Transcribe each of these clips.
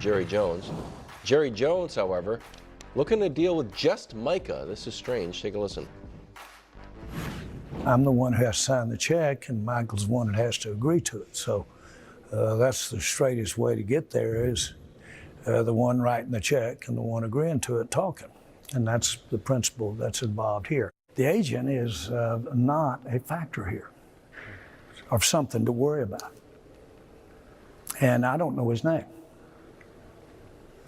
Jerry Jones. Jerry Jones, however, looking to deal with just Micah. This is strange. Take a listen. I'm the one who has to sign the check, and Michael's the one that has to agree to it. So that's the straightest way to get there is the one writing the check and the one agreeing to it talking. And that's the principle that's involved here. The agent is not a factor here or something to worry about. And I don't know his name.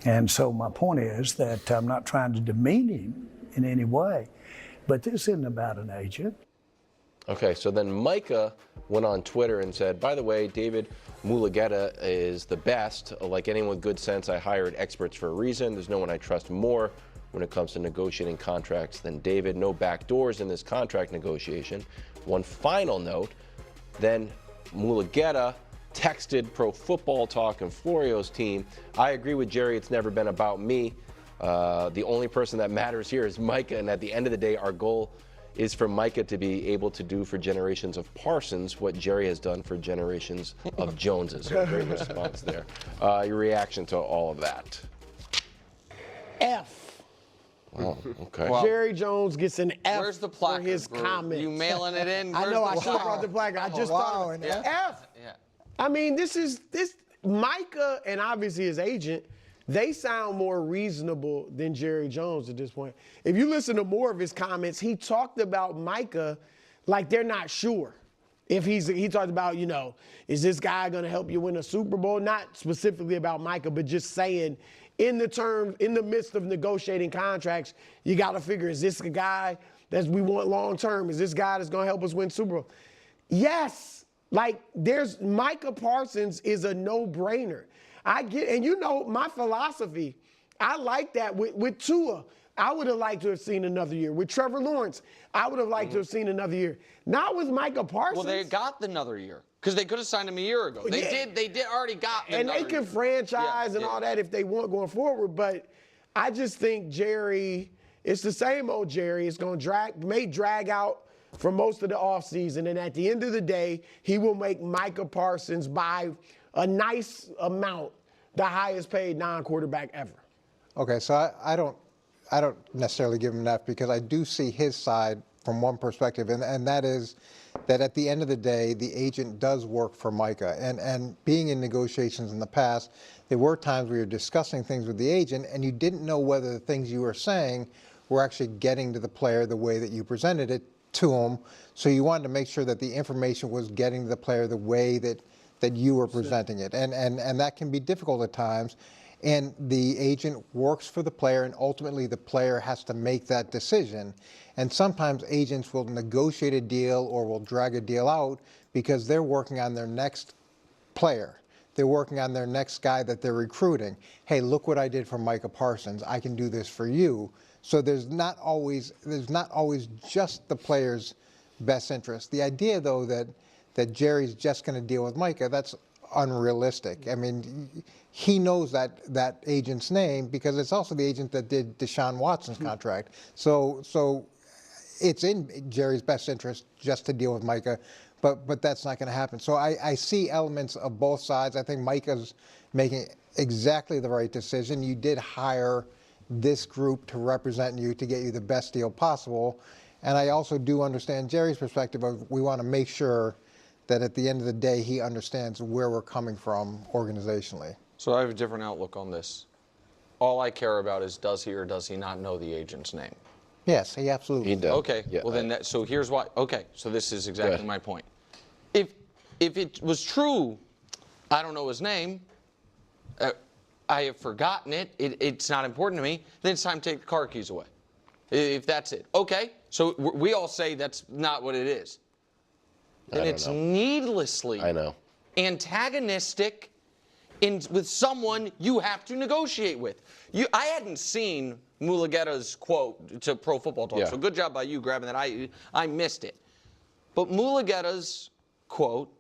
And so my point is that I'm not trying to demean him in any way, but this isn't about an agent. Okay, so then Micah went on Twitter and said, by the way, David Mulugheta is the best. Like anyone with good sense, I hired experts for a reason. There's no one I trust more when it comes to negotiating contracts than David. No back doors in this contract negotiation. One final note, then Mulugheta texted Pro Football Talk and Florio's team, I agree with Jerry, it's never been about me. The only person that matters here is Micah, and at the end of the day, our goal is for Micah to be able to do for generations of Parsons what Jerry has done for generations of Joneses. So great response there. Your reaction to all of that? F. Oh, okay. Well, Jerry Jones gets an F. Where's the placard? For his comments. You mailing it in? I know, I should have brought the placard. I just thought of it. F. Yeah. I mean, this Micah and obviously his agent, they sound more reasonable than Jerry Jones at this point. If you listen to more of his comments, he talked about Micah like they're not sure. He talked about, you know, is this guy going to help you win a Super Bowl? Not specifically about Micah, but just saying in the midst of negotiating contracts, you got to figure, is this a guy that we want long term? Is this guy that's going to help us win Super Bowl? Yes. Like, Micah Parsons is a no-brainer. I get, and you know my philosophy, I like that with Tua. I would have liked to have seen another year. With Trevor Lawrence, I would have liked to have seen another year. Not with Micah Parsons. Well, they got another year because they could have signed him a year ago. They did already got and they can franchise and all that if they want going forward. But I just think Jerry, it's the same old Jerry. It's going to drag out for most of the offseason, and at the end of the day, he will make Micah Parsons by a nice amount the highest paid non-quarterback ever. Okay, so I don't necessarily give him that because I do see his side from one perspective, and that is that at the end of the day, the agent does work for Micah. And being in negotiations in the past, there were times where you're discussing things with the agent and you didn't know whether the things you were saying were actually getting to the player the way that you presented it to him. So you wanted to make sure that the information was getting to the player the way that you were presenting it. And that can be difficult at times. And the agent works for the player, and ultimately the player has to make that decision. And sometimes agents will negotiate a deal or will drag a deal out because they're working on their next player. They're working on their next guy that they're recruiting. Hey, look what I did for Micah Parsons. I can do this for you. So there's not always just the player's best interest. The idea, though, that Jerry's just going to deal with Micah, that's unrealistic. I mean, he knows that agent's name because it's also the agent that did Deshaun Watson's contract. So it's in Jerry's best interest just to deal with Micah, but that's not going to happen. So I see elements of both sides. I think Micah's making exactly the right decision. You did hire this group to represent you to get you the best deal possible. And I also do understand Jerry's perspective of we want to make sure that at the end of the day he understands where we're coming from organizationally. So I have a different outlook on this. All I care about is does he or does he not know the agent's name? Yes, he absolutely does. Okay, yeah, well then, so here's why. Okay, so this is exactly my point. If it was true, I don't know his name, I have forgotten it, it's not important to me, then it's time to take the car keys away. If that's it. Okay, so we all say that's not what it is. And it's needlessly antagonistic with someone you have to negotiate with. I hadn't seen Mulugheta's quote to Pro Football Talk, so good job by you grabbing that. I missed it. But Mulugheta's quote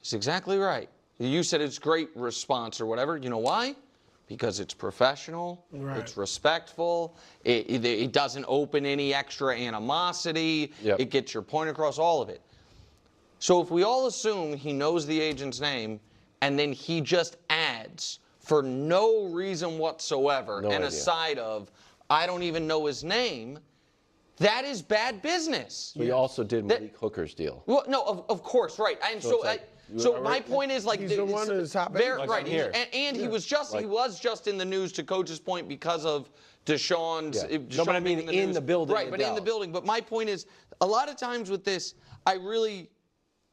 is exactly right. You said it's great response or whatever. You know why? Because it's professional, it's respectful, it doesn't open any extra animosity, it gets your point across, all of it. So if we all assume he knows the agent's name and then he just adds for no reason whatsoever, No and idea. aside of, I don't even know his name, that is bad business. We also did Malik Hooker's deal. Well, no, of course, right. And So so, it's like, so my point is like, He's the one of the top very, eight. right. I'm here. And he was just in the news, to Coach's point, because of Deshaun's. Yeah. Deshaun No, but I mean being in news. the building Right, in but in the Dallas. building. But my point is, a lot of times with this,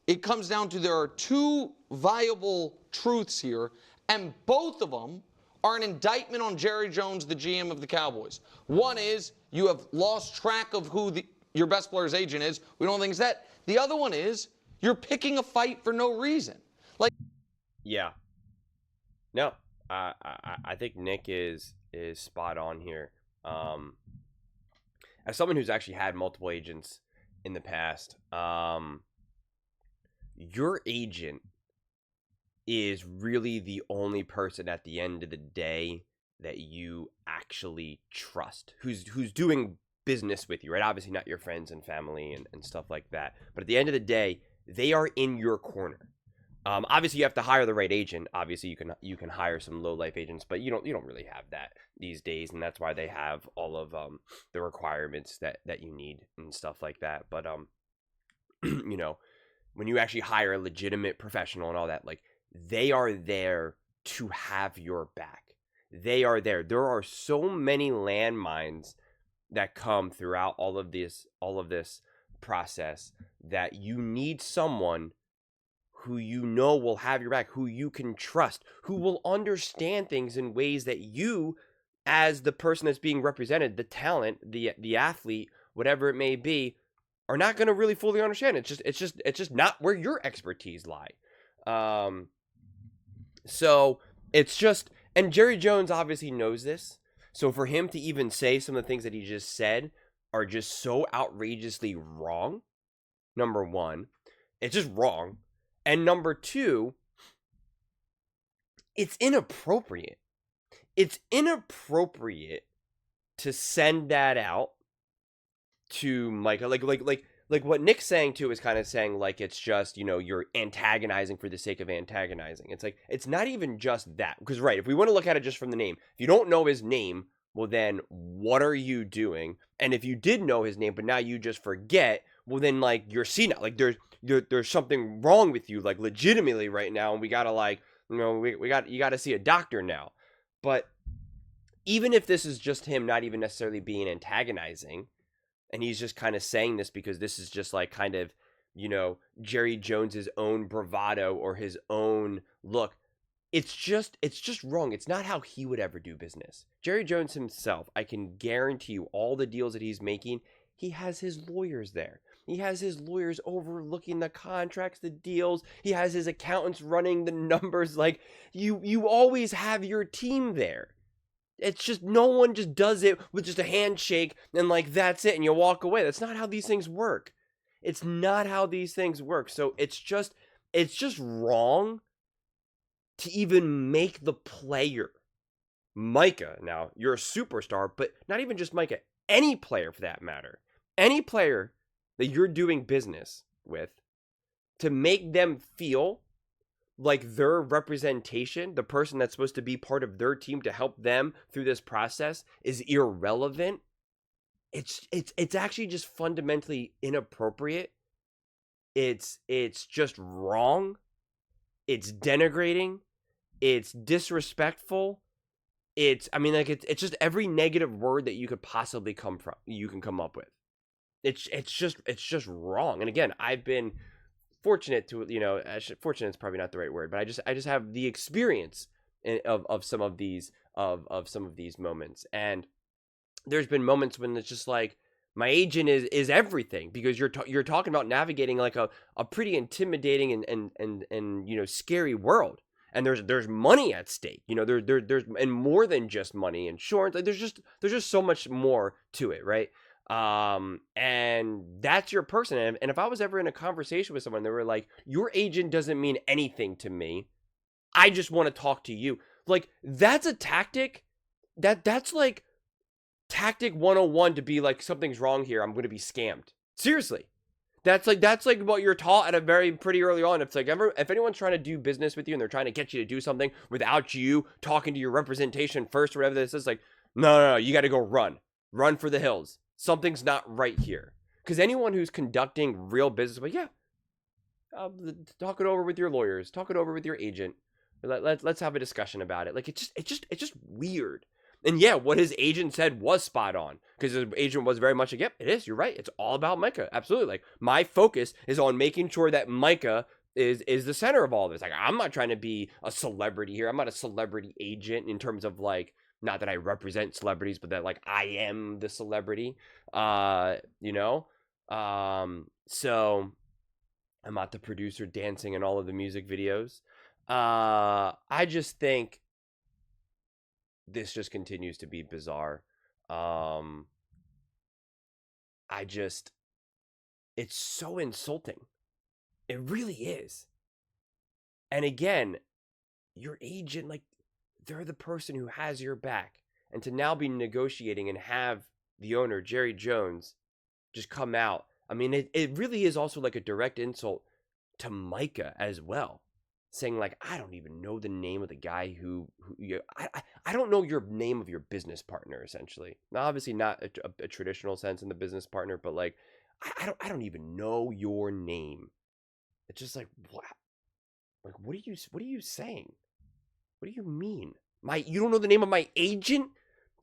it comes down to there are two viable truths here, and both of them are an indictment on Jerry Jones, the GM of the Cowboys. One is you have lost track of who your best player's agent is. We don't think it's that. The other one is you're picking a fight for no reason. Yeah. No, I think Nick is spot on here. As someone who's actually had multiple agents in the past, your agent is really the only person at the end of the day that you actually trust, who's doing business with you, right? Obviously not your friends and family and stuff like that, but at the end of the day, they are in your corner. Obviously you have to hire the right agent. Obviously you can hire some low life agents, but you don't really have that these days, and that's why they have all of the requirements that you need and stuff like that. But you know, when you actually hire a legitimate professional and all that, like, they are there to have your back. They are there. There are so many landmines that come throughout all of this process that you need someone who you know will have your back, who you can trust, who will understand things in ways that you, as the person that's being represented, the talent, the athlete, whatever it may be, are not going to really fully understand. It's just not where your expertise lie. So it's just, and Jerry Jones obviously knows this. So for him to even say some of the things that he just said are just so outrageously wrong. Number one, it's just wrong. And number two, it's inappropriate. It's inappropriate to send that out to Micah. Like what Nick's saying too is kind of saying like it's just, you know, you're antagonizing for the sake of antagonizing. It's like, it's not even just that. Because right, if we want to look at it just from the name, if you don't know his name, well then what are you doing? And if you did know his name, but now you just forget, well then like you're senile. Like there's something wrong with you, like legitimately right now, and we gotta like, you know, you gotta see a doctor now. But even if this is just him not even necessarily being antagonizing, and he's just kind of saying this because this is just like kind of, you know, Jerry Jones's own bravado or his own look, it's just wrong. It's not how he would ever do business. Jerry Jones himself, I can guarantee you, all the deals that he's making, he has his lawyers there. He has his lawyers overlooking the contracts, the deals. He has his accountants running the numbers. Like, you always have your team there. It's just, no one just does it with just a handshake and like, that's it, and you walk away. That's not how these things work. It's not how these things work. So it's just wrong to even make the player, Micah, now you're a superstar, but not even just Micah, any player for that matter, any player that you're doing business with, to make them feel like their representation, the person that's supposed to be part of their team to help them through this process, is irrelevant. It's actually just fundamentally inappropriate. It's just wrong. It's denigrating. It's disrespectful. It's just every negative word that you could possibly come up with. It's just wrong. And again, I've been fortunate to, you know, fortunate is probably not the right word, but I just have the experience of some of these moments. And there's been moments when it's just like, my agent is everything, because you're talking about navigating like a pretty intimidating and you know, scary world. And there's money at stake, you know, there's and more than just money, insurance. Like there's just so much more to it, right? And that's your person. And if I was ever in a conversation with someone, they were like, your agent doesn't mean anything to me, I just want to talk to you. Like, that's a tactic that's like tactic 101 to be like, something's wrong here, I'm going to be scammed. Seriously. That's like what you're taught at a very pretty early on. It's like if anyone's trying to do business with you and they're trying to get you to do something without you talking to your representation first or whatever this is, like, no, you got to go run for the hills. Something's not right here. Because anyone who's conducting real business, but yeah, talk it over with your lawyers, talk it over with your agent. Let's have a discussion about it. Like it's just weird. And yeah, what his agent said was spot on, because his agent was very much like, yep, it is. You're right. It's all about Micah. Absolutely. Like, my focus is on making sure that Micah is the center of all this. Like, I'm not trying to be a celebrity here. I'm not a celebrity agent in terms of like, not that I represent celebrities, but that like I am the celebrity. You know? So I'm not the producer dancing in all of the music videos. I just think this just continues to be bizarre. It's so insulting. It really is. And again, your agent, like, they're the person who has your back. And to now be negotiating and have the owner, Jerry Jones, just come out. I mean, it really is also like a direct insult to Micah as well. Saying like, I don't even know the name of the guy I don't know your name of your business partner, essentially. Now, obviously not a traditional sense in the business partner, but like, I don't even know your name. It's just like, what? Like, what are you saying? What do you mean? You don't know the name of my agent?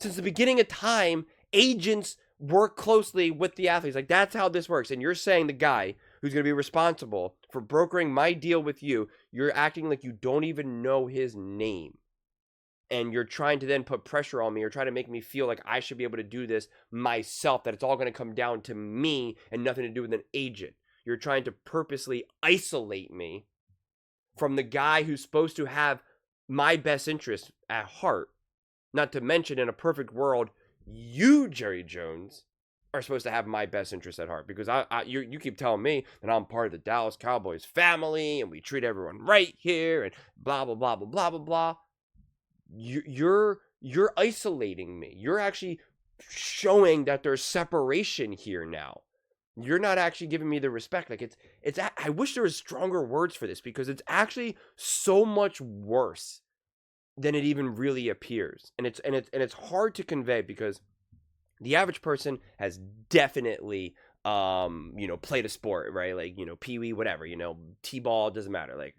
Since the beginning of time, agents work closely with the athletes. Like, that's how this works. And you're saying the guy who's going to be responsible for brokering my deal with you, you're acting like you don't even know his name. And you're trying to then put pressure on me or try to make me feel like I should be able to do this myself, that it's all going to come down to me and nothing to do with an agent. You're trying to purposely isolate me from the guy who's supposed to have my best interest at heart. Not to mention, in a perfect world, you, Jerry Jones, are supposed to have my best interest at heart, because you keep telling me that I'm part of the Dallas Cowboys family and we treat everyone right here and blah blah blah blah blah blah blah. You're isolating me. You're actually showing that there's separation here now. You're not actually giving me the respect. Like, I wish there was stronger words for this, because it's actually so much worse than it even really appears. And it's hard to convey, because the average person has definitely played a sport, right? Like, pee-wee, whatever, t-ball, doesn't matter, like,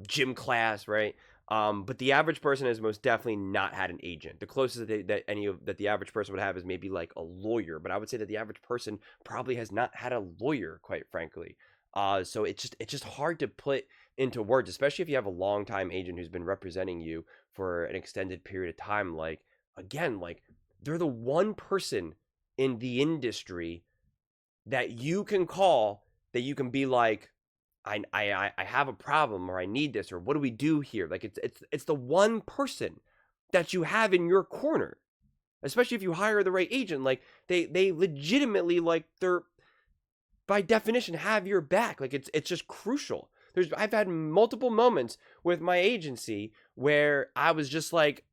gym class, right? But the average person has most definitely not had an agent. The closest that the average person would have is maybe like a lawyer, but I would say that the average person probably has not had a lawyer, quite frankly. So it's just hard to put into words, especially if you have a longtime agent who's been representing you for an extended period of time. Like, again, like, they're the one person in the industry that you can call, that you can be like, I have a problem, or I need this, or what do we do here? Like, it's the one person that you have in your corner, especially if you hire the right agent. Like, they legitimately, like, they're, by definition, have your back. Like, it's just crucial. I've had multiple moments with my agency where I was just like,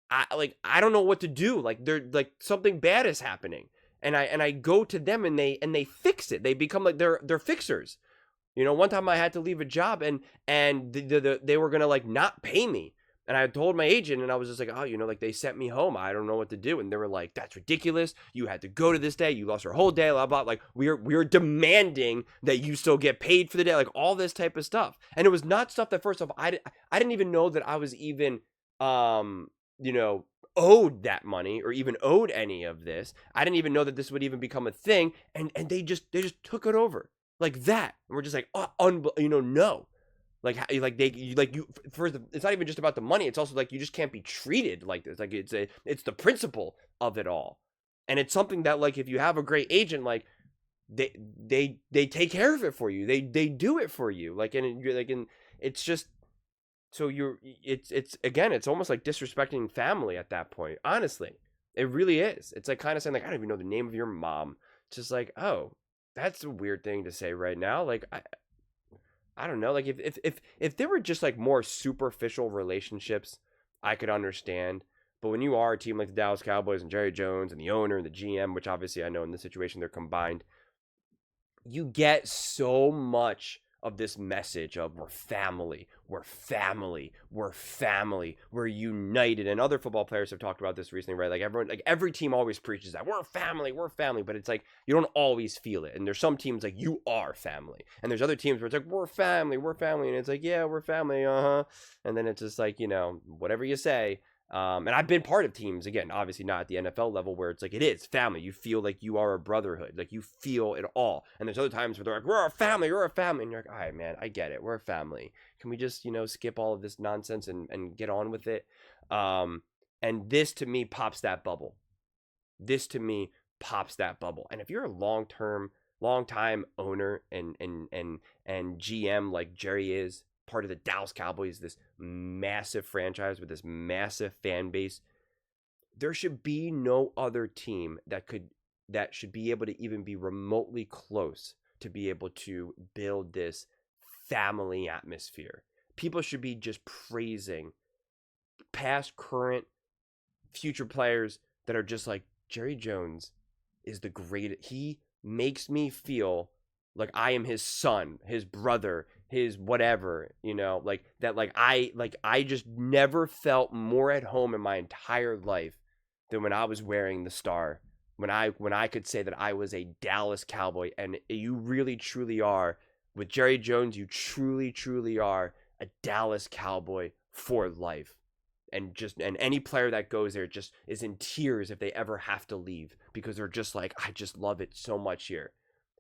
I don't know what to do. Like, they're like, something bad is happening, and I go to them and they fix it. They become like they're fixers. One time I had to leave a job and they were gonna like not pay me, and I told my agent, and I was just like, oh, like, they sent me home. I don't know what to do. And they were like, that's ridiculous. You had to go to this day. You lost your whole day. Blah blah. Like, we're demanding that you still get paid for the day. Like, all this type of stuff. And it was not stuff that, first off, I didn't even know that I was even owed that money, or even owed any of this. I didn't even know that this would even become a thing. And they just took it over like that. And we're just like, oh, no. Like, first, it's not even just about the money. It's also like, you just can't be treated like this. Like, it's the principle of it all. And it's something that, like, if you have a great agent, like, they take care of it for you. They do it for you. Like, and you're like, and it's just, so it's again, it's almost like disrespecting family at that point. Honestly, it really is. It's like kind of saying, like, I don't even know the name of your mom. It's just like, oh, that's a weird thing to say right now. Like, I don't know. Like, if there were just like more superficial relationships, I could understand. But when you are a team like the Dallas Cowboys and Jerry Jones and the owner and the GM, which obviously I know in this situation they're combined, you get so much of this message of we're family, we're family, we're family, we're united. And other football players have talked about this recently, right? Like everyone, like every team always preaches that we're family, but it's like you don't always feel it. And there's some teams like you are family, and there's other teams where it's like we're family, and it's like yeah, we're family, and then it's just like, you know, whatever you say. And I've been part of teams, again, obviously not at the NFL level, where it's like it is family. You feel like you are a brotherhood, like you feel it all. And there's other times where they're like, we're a family, and you're like, all right, man, I get it, we're a family. Can we just, you know, skip all of this nonsense and get on with it? And this to me pops that bubble. And if you're a long-time owner and GM like Jerry is, part of the Dallas Cowboys, this massive franchise with this massive fan base, there should be no other team that should be able to even be remotely close to be able to build this family atmosphere. People should be just praising past, current, future players that are just like, Jerry Jones is the greatest. He makes me feel like I am his son, his brother, his whatever, you know, like that. Like I just never felt more at home in my entire life than when I was wearing the star, when I could say that I was a Dallas Cowboy. And you really truly are, with Jerry Jones, you truly are a Dallas Cowboy for life. And any player that goes there just is in tears if they ever have to leave, because they're just like, I just love it so much here.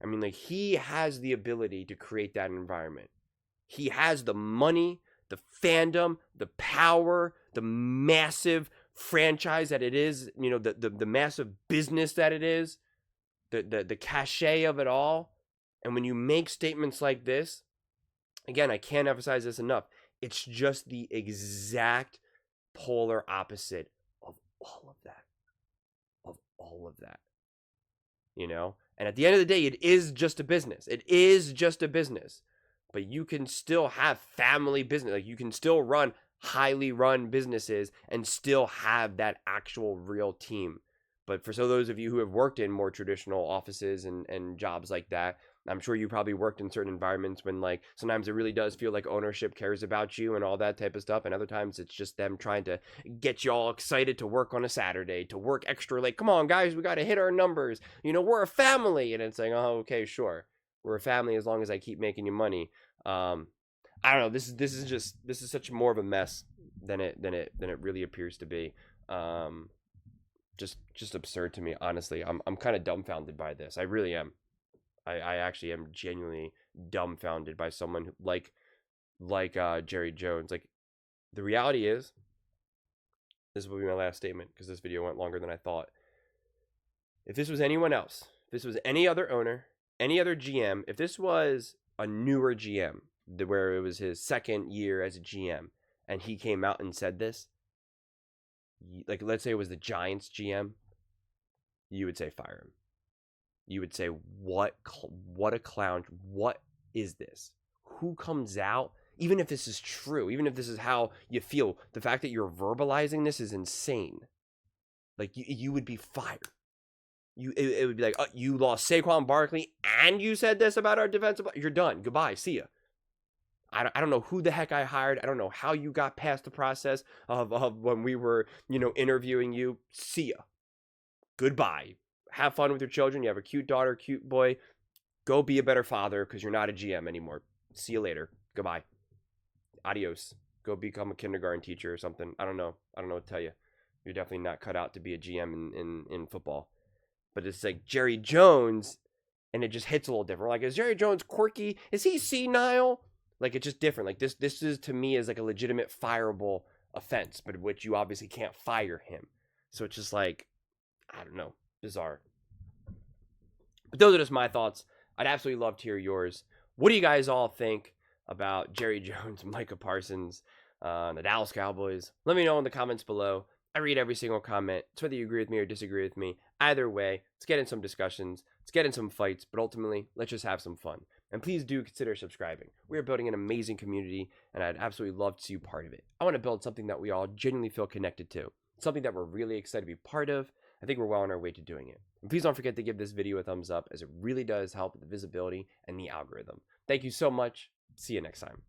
I mean, like, he has the ability to create that environment. He has the money, the fandom, the power, the massive franchise that it is, you know, the massive business that it is, the cachet of it all. And when you make statements like this, again, I can't emphasize this enough, it's just the exact polar opposite of all of that. You know? And at the end of the day, it is just a business. But you can still have family business. Like, you can still run highly run businesses and still have that actual real team. But for those of you who have worked in more traditional offices and jobs like that, I'm sure you probably worked in certain environments when, like, sometimes it really does feel like ownership cares about you and all that type of stuff. And other times it's just them trying to get you all excited to work on a Saturday, to work extra late. Come on, guys, we got to hit our numbers. You know, we're a family. And it's like, oh, okay, sure. We're a family as long as I keep making you money. I don't know. This is such more of a mess than it really appears to be. Just absurd to me, honestly. I'm kind of dumbfounded by this. I really am. I actually am genuinely dumbfounded by someone who, like Jerry Jones. Like, the reality is, this will be my last statement because this video went longer than I thought. If this was anyone else, if this was any other owner, any other GM, if this was a newer GM, where it was his second year as a GM, and he came out and said this, like, let's say it was the Giants GM, you would say fire him. You would say, what a clown. What is this? Who comes out? Even if this is true, even if this is how you feel, the fact that you're verbalizing this is insane. Like, you would be fired. It would be like, you lost Saquon Barkley and you said this about our defensive. You're done. Goodbye. See ya. I don't know who the heck I hired. I don't know how you got past the process of when we were, you know, interviewing you. See ya. Goodbye. Have fun with your children. You have a cute daughter, cute boy. Go be a better father because you're not a GM anymore. See you later. Goodbye. Adios. Go become a kindergarten teacher or something. I don't know what to tell you. You're definitely not cut out to be a GM in football. But it's like Jerry Jones, and it just hits a little different. Like, is Jerry Jones quirky? Is he senile? Like, it's just different. Like, this is, to me, is like a legitimate fireable offense, but which you obviously can't fire him. So it's just like, I don't know, bizarre. But those are just my thoughts. I'd absolutely love to hear yours. What do you guys all think about Jerry Jones, Micah Parsons, the Dallas Cowboys? Let me know in the comments below. I read every single comment. It's whether you agree with me or disagree with me. Either way, let's get in some discussions. Let's get in some fights. But ultimately, let's just have some fun. And please do consider subscribing. We are building an amazing community, and I'd absolutely love to see you part of it. I want to build something that we all genuinely feel connected to. Something that we're really excited to be part of. I think we're well on our way to doing it. And please don't forget to give this video a thumbs up, as it really does help with the visibility and the algorithm. Thank you so much. See you next time.